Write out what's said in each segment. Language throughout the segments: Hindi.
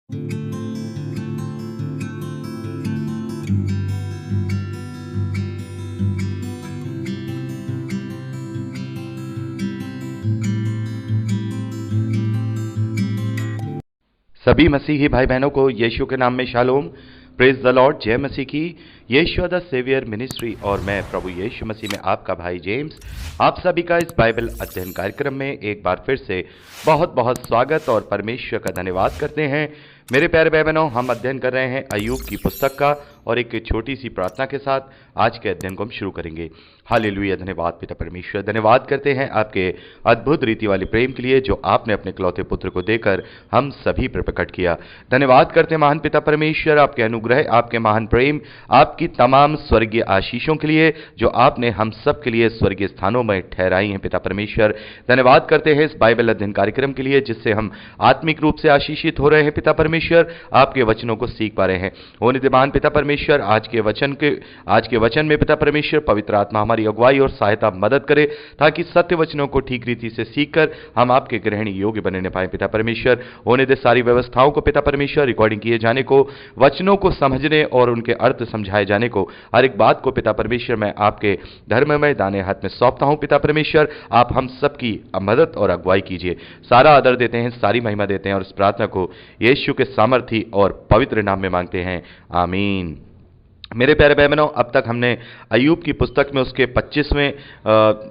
सभी मसीही भाई बहनों को यीशु के नाम में शालोम, प्रेज द लॉर्ड, जय मसीह की। यीशु द सेवियर मिनिस्ट्री और मैं प्रभु यीशु मसीह में आपका भाई जेम्स आप सभी का इस बाइबल अध्ययन कार्यक्रम में एक बार फिर से बहुत बहुत स्वागत और परमेश्वर का धन्यवाद करते हैं। मेरे प्यारे भाई बहनों, हम अध्ययन कर रहे हैं अय्यूब की पुस्तक का और एक छोटी सी प्रार्थना के साथ आज के अध्ययन को हम शुरू करेंगे। हालेलुया, धन्यवाद पिता परमेश्वर, धन्यवाद करते हैं आपके अद्भुत रीति वाले प्रेम के लिए जो आपने अपने इकलौते पुत्र को देकर हम सभी पर प्रकट किया। धन्यवाद करते हैं महान पिता परमेश्वर आपके अनुग्रह, आपके महान प्रेम, आपकी तमाम स्वर्गीय आशीषों के लिए जो आपने हम सब के लिए स्वर्गीय स्थानों में ठहराई हैं पिता परमेश्वर। धन्यवाद करते हैं इस बाइबल अध्ययन कार्यक्रम के लिए जिससे हम आत्मिक रूप से आशीषित हो रहे हैं पिता परमेश्वर, आपके वचनों को सीख पा रहे हैं। होने दे महान पिता परमेश्वर आज के वचन में पिता परमेश्वर पवित्र आत्मा हमारी अगुवाई और सहायता मदद करे ताकि सत्य वचनों को ठीक रीति से सीखकर हम आपके ग्रहण योग्य बनने पाए पिता परमेश्वर। होने दे सारी व्यवस्थाओं को पिता परमेश्वर, रिकॉर्डिंग किए जाने को, वचनों को समझने और उनके अर्थ समझाए जाने को, हर एक बात को पिता परमेश्वर मैं आपके धर्ममय दाने हाथ में सौंपता हूं पिता परमेश्वर। आप हम सबकी मदद और अगुवाई कीजिए। सारा आदर देते हैं, सारी महिमा देते हैं और इस प्रार्थना को यीशु के सामर्थी और पवित्र नाम में मांगते हैं, आमीन। मेरे प्यारे भाई बहनों, अब तक हमने अय्यूब की पुस्तक में उसके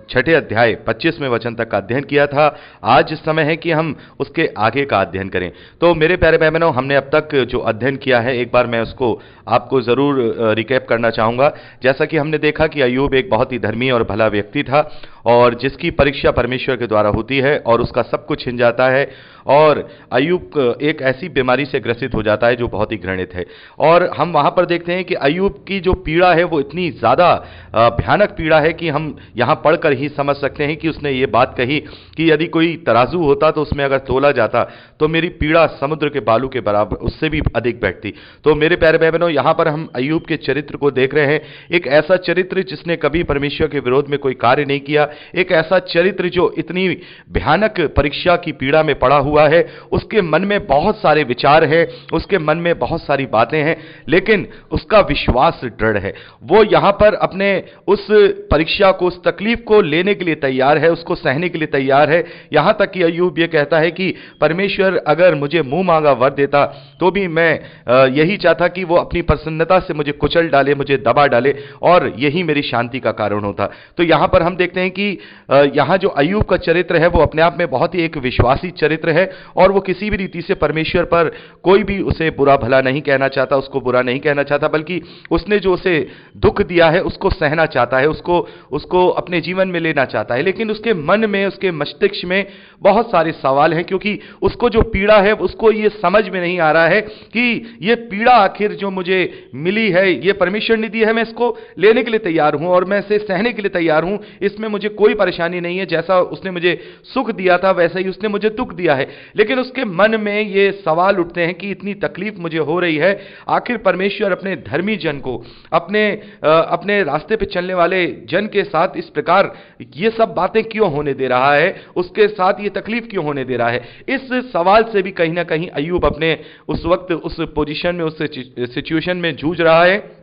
6ठे अध्याय 25वें वचन तक का अध्ययन किया था। आज समय है कि हम उसके आगे का अध्ययन करें। तो मेरे प्यारे भाई बहनों, हमने अब तक जो अध्ययन किया है एक बार मैं उसको आपको जरूर रिकैप करना चाहूँगा। जैसा कि हमने देखा कि अय्यूब एक बहुत ही धर्मी और भला व्यक्ति था और जिसकी परीक्षा परमेश्वर के द्वारा होती है और उसका सब कुछ छिन जाता है और अय्यूब एक ऐसी बीमारी से ग्रसित हो जाता है जो बहुत ही घृणित है। और हम वहां पर देखते हैं कि अय्यूब की जो पीड़ा है वो इतनी ज़्यादा भयानक पीड़ा है कि हम यहाँ पढ़कर ही समझ सकते हैं कि उसने ये बात कही कि यदि कोई तराजू होता तो उसमें अगर तोला जाता तो मेरी पीड़ा समुद्र के बालू के बराबर, उससे भी अधिक बैठती। तो मेरे प्यारे भाई बहनों, यहाँ पर हम अय्यूब के चरित्र को देख रहे हैं। एक ऐसा चरित्र जिसने कभी परमेश्वर के विरोध में कोई कार्य नहीं किया, एक ऐसा चरित्र जो इतनी भयानक परीक्षा की पीड़ा में पड़ा हुआ है। उसके मन में बहुत सारे विचार हैं, उसके मन में बहुत सारी बातें हैं, लेकिन उसका विश्वास दृढ़ है। वो यहां पर अपने उस परीक्षा को, उस तकलीफ को लेने के लिए तैयार है, उसको सहने के लिए तैयार है। यहां तक कि अय्यूब ये कहता है कि परमेश्वर अगर मुझे मुंह मांगा वर देता तो भी मैं यही चाहता कि वो अपनी प्रसन्नता से मुझे कुचल डाले, मुझे दबा डाले और यही मेरी शांति का कारण होता। तो यहां पर हम देखते हैं कि यहां जो अय्यूब का चरित्र है वो अपने आप में बहुत ही एक विश्वासी चरित्र है और वो किसी भी रीति से परमेश्वर पर कोई भी उसे बुरा भला नहीं कहना चाहता, उसको बुरा नहीं कहना चाहता, बल्कि उसने जो उसे दुख दिया है उसको सहना चाहता है, उसको अपने जीवन में लेना चाहता है। लेकिन उसके मन में, उसके मस्तिष्क में बहुत सारे सवाल हैं क्योंकि उसको जो पीड़ा है उसको ये समझ में नहीं आ रहा है कि ये पीड़ा आखिर जो मुझे मिली है ये परमेश्वर ने दी है, मैं इसको लेने के लिए तैयार हूं और मैं इसे सहने के लिए तैयार हूं, इसमें मुझे कोई परेशानी नहीं है। जैसा उसने मुझे सुख दिया था वैसा ही उसने मुझे दुख दिया है। लेकिन उसके मन में ये सवाल उठते हैं कि इतनी तकलीफ मुझे हो रही है, आखिर परमेश्वर अपने धर्मी जन को, अपने रास्ते पे चलने वाले जन के साथ इस प्रकार ये सब बातें क्यों होने दे रहा है, उसके साथ ये तकलीफ क्यों होने दे रहा है। इस सवाल से भी कहीं ना कहीं अय्यूब अपने उस वक्त उस पोजीशन में, उस सिचुएशन में जूझ रहा है।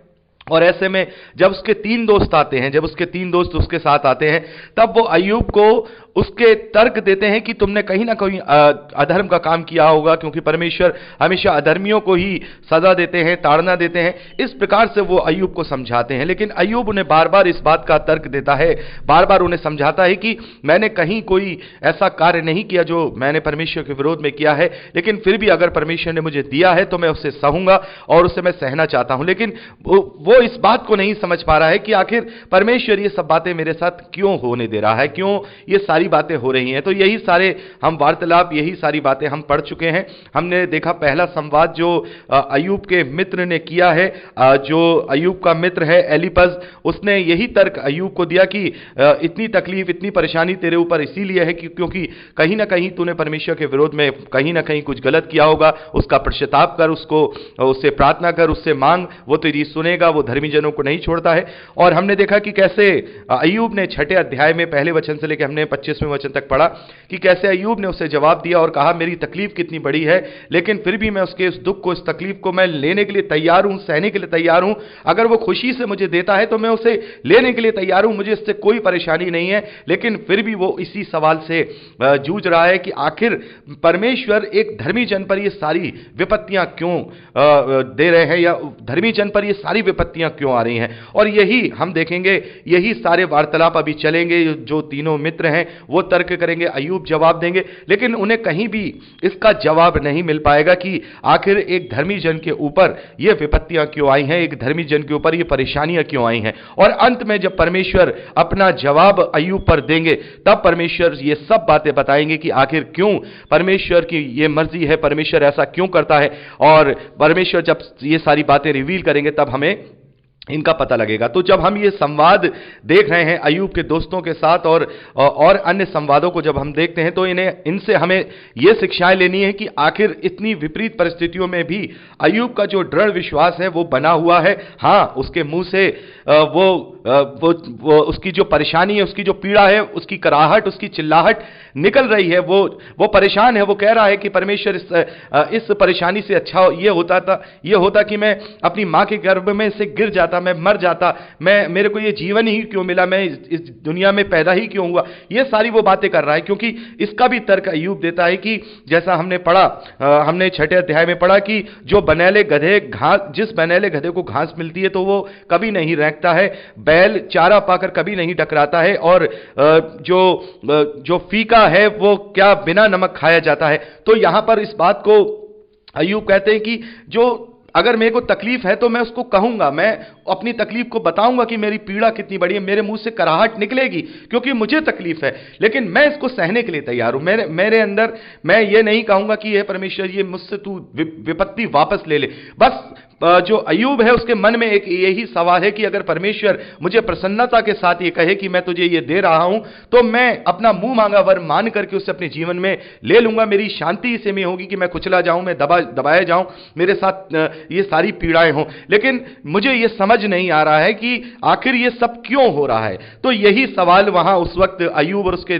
और ऐसे में जब उसके 3 दोस्त आते हैं, जब उसके 3 दोस्त उसके साथ आते हैं, तब वो अय्यूब को उसके तर्क देते हैं कि तुमने कहीं ना कहीं अधर्म का काम किया होगा क्योंकि परमेश्वर हमेशा अधर्मियों को ही सजा देते हैं, ताड़ना देते हैं। इस प्रकार से वो अय्यूब को समझाते हैं, लेकिन अय्यूब उन्हें बार बार इस बात का तर्क देता है, बार बार उन्हें समझाता है कि मैंने कहीं कोई ऐसा कार्य नहीं किया जो मैंने परमेश्वर के विरोध में किया है, लेकिन फिर भी अगर परमेश्वर ने मुझे दिया है तो मैं उसे सहूंगा और उसे मैं सहना चाहता हूं। लेकिन वो इस बात को नहीं समझ पा रहा है कि आखिर परमेश्वर ये सब बातें मेरे साथ क्यों होने दे रहा है, क्यों ये सारी बातें हो रही हैं। तो यही सारे हम वार्तालाप, यही सारी बातें हम पढ़ चुके हैं। हमने देखा पहला संवाद जो अय्यूब के मित्र ने किया है, जो अय्यूब का मित्र है एलीपज, उसने यही तर्क अय्यूब को दिया कि इतनी तकलीफ, इतनी परेशानी तेरे ऊपर इसीलिए है कि क्योंकि कहीं ना कहीं तूने परमेश्वर के विरोध में कहीं ना कहीं कुछ गलत किया होगा। उसका पश्चाताप कर, उससे प्रार्थना कर, उससे मांग, वो तेरी सुनेगा, वो धर्मी जनों को नहीं छोड़ता है। और हमने देखा कि कैसे अय्यूब ने 6ठे अध्याय में पहले वचन से लेकर हमने 25 25वें वचन तक पढ़ा कि कैसे अय्यूब ने उसे जवाब दिया और कहा, मेरी तकलीफ कितनी बड़ी है, लेकिन फिर भी मैं उसके इस दुख को, इस तकलीफ को मैं लेने के लिए तैयार हूं, सहने के लिए तैयार हूं। अगर वो खुशी से मुझे देता है तो मैं उसे लेने के लिए तैयार हूं, मुझे इससे कोई परेशानी नहीं है। लेकिन फिर भी वो इसी सवाल से जूझ रहा है कि आखिर परमेश्वर एक धर्मी जन पर ये सारी विपत्तियां क्यों दे रहे हैं, या धर्मी जन पर ये सारी विपत्तियां क्यों आ रही हैं। और यही हम देखेंगे, यही सारे वार्तालाप अभी चलेंगे। जो तीनों मित्र हैं वो तर्क करेंगे, अय्यूब जवाब देंगे, लेकिन उन्हें कहीं भी इसका जवाब नहीं मिल पाएगा कि आखिर एक धर्मी जन के ऊपर ये विपत्तियां क्यों आई हैं, एक धर्मी जन के ऊपर ये परेशानियां क्यों आई हैं। और अंत में जब परमेश्वर अपना जवाब अय्यूब पर देंगे, तब परमेश्वर ये सब बातें बताएंगे कि आखिर क्यों परमेश्वर की ये मर्जी है, परमेश्वर ऐसा क्यों करता है। और परमेश्वर जब ये सारी बातें रिवील करेंगे तब हमें इनका पता लगेगा। तो जब हम ये संवाद देख रहे हैं अय्यूब के दोस्तों के साथ और अन्य संवादों को जब हम देखते हैं, तो इनसे हमें ये शिक्षाएं लेनी है कि आखिर इतनी विपरीत परिस्थितियों में भी अय्यूब का जो दृढ़ विश्वास है वो बना हुआ है। हाँ, उसके मुंह से वो उसकी जो परेशानी है, उसकी जो पीड़ा है, उसकी कराहट, उसकी चिल्लाहट निकल रही है। वो परेशान है, वो कह रहा है कि परमेश्वर इस परेशानी से अच्छा ये होता कि मैं अपनी मां के गर्भ में से गिर जाता, मैं मर जाता, मेरे को ये जीवन ही क्यों मिला, मैं इस दुनिया में पैदा ही क्यों हुआ। ये सारी वो बातें कर रहा है, क्योंकि इसका भी तर्क अय्यूब देता है कि जैसा हमने पढ़ा, हमने 6ठे अध्याय में पढ़ा कि जिस बनेले गधे को घास मिलती है तो वो कभी नहीं रेंकता है, बैल चारा पाकर कभी नहीं डकराता है, और जो फीका है वो क्या बिना नमक खाया जाता है। तो यहां पर इस बात को अय्यूब कहते हैं कि जो अगर मेरे को तकलीफ है तो मैं उसको कहूंगा, मैं अपनी तकलीफ को बताऊंगा कि मेरी पीड़ा कितनी बड़ी है, मेरे मुंह से कराहट निकलेगी क्योंकि मुझे तकलीफ है, लेकिन मैं इसको सहने के लिए तैयार हूं। मेरे अंदर मैं ये नहीं कहूंगा कि ये परमेश्वर ये मुझसे तू विपत्ति वापस ले ले। बस जो अय्यूब है उसके मन में एक यही सवाल है कि अगर परमेश्वर मुझे प्रसन्नता के साथ ये कहे कि मैं तुझे ये दे रहा हूं, तो मैं अपना मुंह मांगा वर मान करके उसे अपने जीवन में ले लूंगा। मेरी शांति इसे में होगी कि मैं कुचला जाऊं, मैं दबाया जाऊं, मेरे साथ ये सारी पीड़ाएं हों। लेकिन मुझे ये समझ नहीं आ रहा है कि आखिर ये सब क्यों हो रहा है। तो यही सवाल वहां उस वक्त अय्यूब और उसके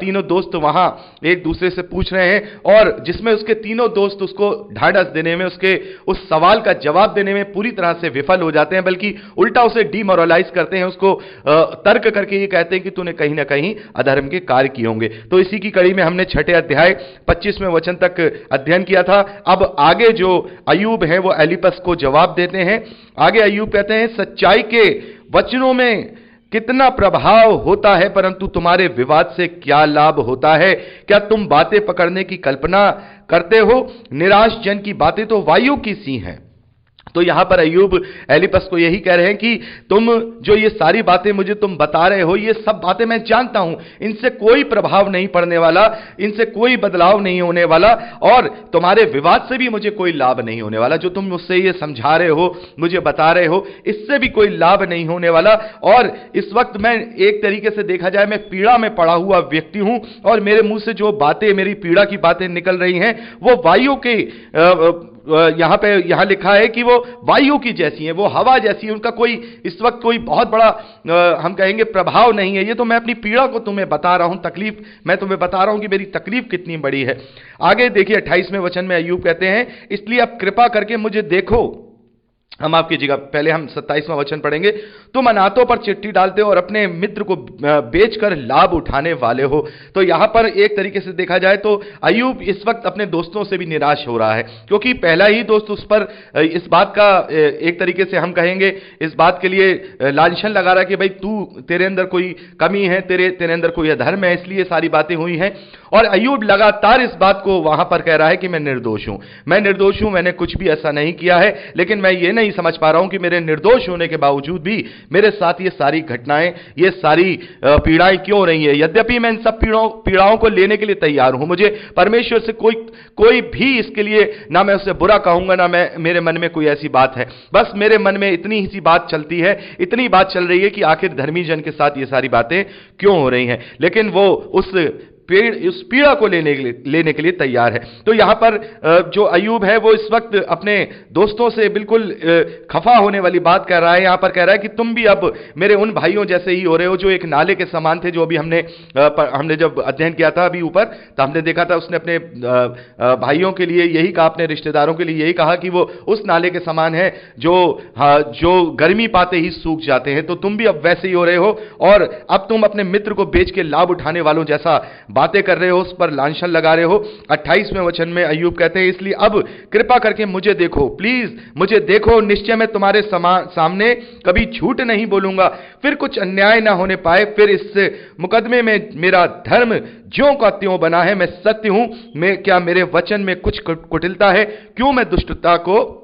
तीनों दोस्त वहां एक दूसरे से पूछ रहे हैं, और जिसमें उसके तीनों दोस्त उसको ढांढस देने में, उसके उस सवाल का जवाब देने में पूरी तरह से विफल हो जाते हैं, बल्कि उल्टा उसे डिमोरलाइज करते हैं, उसको तर्क करके ये कहते हैं कि तूने कहीं ना कहीं अधर्म के कार्य किए होंगे। तो इसी की कड़ी में हमने 6ठे अध्याय 25वें वचन तक अध्ययन किया था। अब आगे जो अय्यूब है वो एलीपस को जवाब देते हैं। आगे अय्यूब कहते हैं, सच्चाई के वचनों में कितना प्रभाव होता है, परंतु तुम्हारे विवाद से क्या लाभ होता है। क्या तुम बातें पकड़ने की कल्पना करते हो? निराश जन की बातें तो वायु की सी हैं। तो यहां पर अय्यूब एलीपस को यही कह रहे हैं कि तुम जो ये सारी बातें मुझे तुम बता रहे हो, ये सब बातें मैं जानता हूं, इनसे कोई प्रभाव नहीं पड़ने वाला, इनसे कोई बदलाव नहीं होने वाला, और तुम्हारे विवाद से भी मुझे कोई लाभ नहीं होने वाला। जो तुम मुझसे ये समझा रहे हो, मुझे बता रहे हो, इससे भी कोई लाभ नहीं होने वाला। और इस वक्त मैं एक तरीके से देखा जाए, मैं पीड़ा में पड़ा हुआ व्यक्ति हूं, और मेरे मुंह से जो बातें, मेरी पीड़ा की बातें निकल रही हैं, वो वायु के यहां लिखा है कि वो वायु की जैसी है, वो हवा जैसी है, उनका कोई इस वक्त कोई बहुत बड़ा हम कहेंगे प्रभाव नहीं है। ये तो मैं अपनी पीड़ा को तुम्हें बता रहा हूं, तकलीफ मैं तुम्हें बता रहा हूं कि मेरी तकलीफ कितनी बड़ी है। आगे देखिए 28वें वचन में अय्यूब कहते हैं, इसलिए अब कृपा करके मुझे देखो। हम आपकी जगह पहले हम 27वां वचन पढ़ेंगे। तुम अनाथों पर चिट्ठी डालते हो और अपने मित्र को बेचकर लाभ उठाने वाले हो। तो यहां पर एक तरीके से देखा जाए तो अय्यूब इस वक्त अपने दोस्तों से भी निराश हो रहा है, क्योंकि पहला ही दोस्त उस पर इस बात का एक तरीके से हम कहेंगे इस बात के लिए लांछन लगा रहा है कि भाई तेरे अंदर कोई कमी है, तेरे अंदर कोई अधर्म है, इसलिए सारी बातें हुई हैं। और अय्यूब लगातार इस बात को वहां पर कह रहा है कि मैं निर्दोष हूं, मैंने कुछ भी ऐसा नहीं किया है, लेकिन मैं ये नहीं समझ पा रहा हूं कि मेरे निर्दोष होने के बावजूद भी मेरे साथ ये सारी घटनाएं, ये सारी पीड़ाएं क्यों हो रही है। यद्यपि मैं इन सब पीड़ाओं को लेने के लिए तैयार हूं, मुझे परमेश्वर से कोई भी इसके लिए ना मैं उससे बुरा कहूंगा, ना मेरे मन में कोई ऐसी बात है। बस मेरे मन में इतनी ही सी बात चलती है, इतनी बात चल रही है कि आखिर धर्मी जन के साथ ये सारी बातें क्यों हो रही हैं। लेकिन वो उस उस पीड़ा को लेने के लिए तैयार है। तो यहां पर जो अय्यूब है वो इस वक्त अपने दोस्तों से बिल्कुल खफा होने वाली बात कर रहा है। यहां पर कह रहा है कि तुम भी अब मेरे उन भाइयों जैसे ही हो रहे हो जो एक नाले के समान थे, जो अभी हमने जब अध्ययन किया था अभी ऊपर, तो हमने देखा था उसने अपने भाइयों के लिए यही कहा, अपने रिश्तेदारों के लिए यही कहा कि वो उस नाले के समान है जो गर्मी पाते ही सूख जाते हैं। तो तुम भी अब वैसे ही हो रहे हो और अब तुम अपने मित्र को बेच के लाभ उठाने वालों जैसा बातें कर रहे हो, उस पर लांछन लगा रहे हो। 28वें वचन में अय्यूब कहते हैं, इसलिए अब कृपा करके मुझे देखो, प्लीज मुझे देखो, निश्चय मैं तुम्हारे सामने कभी झूठ नहीं बोलूंगा, फिर कुछ अन्याय ना होने पाए, फिर इस मुकदमे में मेरा धर्म ज्यों का त्यों बना है, मैं सत्य हूं, क्या मेरे वचन में कुछ कुटिलता है? क्यों मैं दुष्टता को,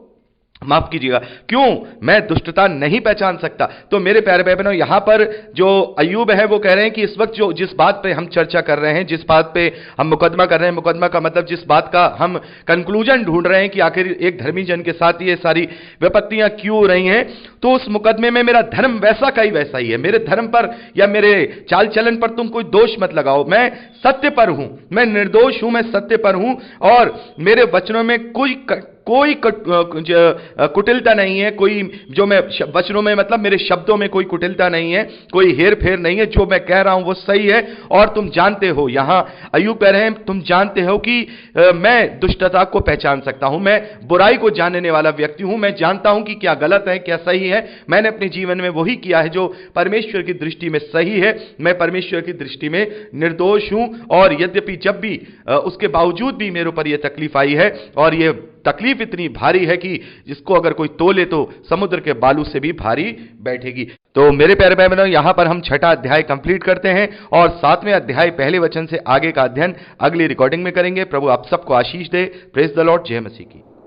माफ कीजिएगा, क्यों मैं दुष्टता नहीं पहचान सकता? तो मेरे प्यारे भाई बहनों, यहां पर जो अय्यूब है वो कह रहे हैं कि इस वक्त जो जिस बात पे हम चर्चा कर रहे हैं, जिस बात पे हम मुकदमा कर रहे हैं, मुकदमा का मतलब जिस बात का हम कंक्लूजन ढूंढ रहे हैं कि आखिर एक धर्मी जन के साथ ये सारी विपत्तियां क्यों हो रही हैं, तो उस मुकदमे में मेरा धर्म वैसा का ही वैसा ही है। मेरे धर्म पर या मेरे चाल चलन पर तुम कोई दोष मत लगाओ। मैं सत्य पर हूं, मैं निर्दोष हूं, मैं सत्य पर हूं और मेरे वचनों में कोई कुटिलता नहीं है, कोई जो मैं वचनों में मतलब मेरे शब्दों में कोई कुटिलता नहीं है, कोई हेर फेर नहीं है, जो मैं कह रहा हूं वो सही है। और तुम जानते हो, यहां अय्यूब कह रहे हैं, तुम जानते हो कि मैं दुष्टता को पहचान सकता हूं, मैं बुराई को जानने वाला व्यक्ति हूं, मैं जानता हूं कि क्या गलत है क्या सही है। मैंने अपने जीवन में वही किया है जो परमेश्वर की दृष्टि में सही है। मैं परमेश्वर की दृष्टि में निर्दोष हूं और यद्यपि जब भी उसके बावजूद भी मेरे ऊपर यह तकलीफ आई है और यह तकलीफ इतनी भारी है कि जिसको अगर कोई तोले तो समुद्र के बालू से भी भारी बैठेगी। तो मेरे प्यारे भाई बहनों, यहां पर हम 6वां अध्याय कंप्लीट करते हैं और 7वें अध्याय पहले वचन से आगे का अध्ययन अगली रिकॉर्डिंग में करेंगे। प्रभु आप सबको आशीष दे। Praise the lord. जय मसीह की।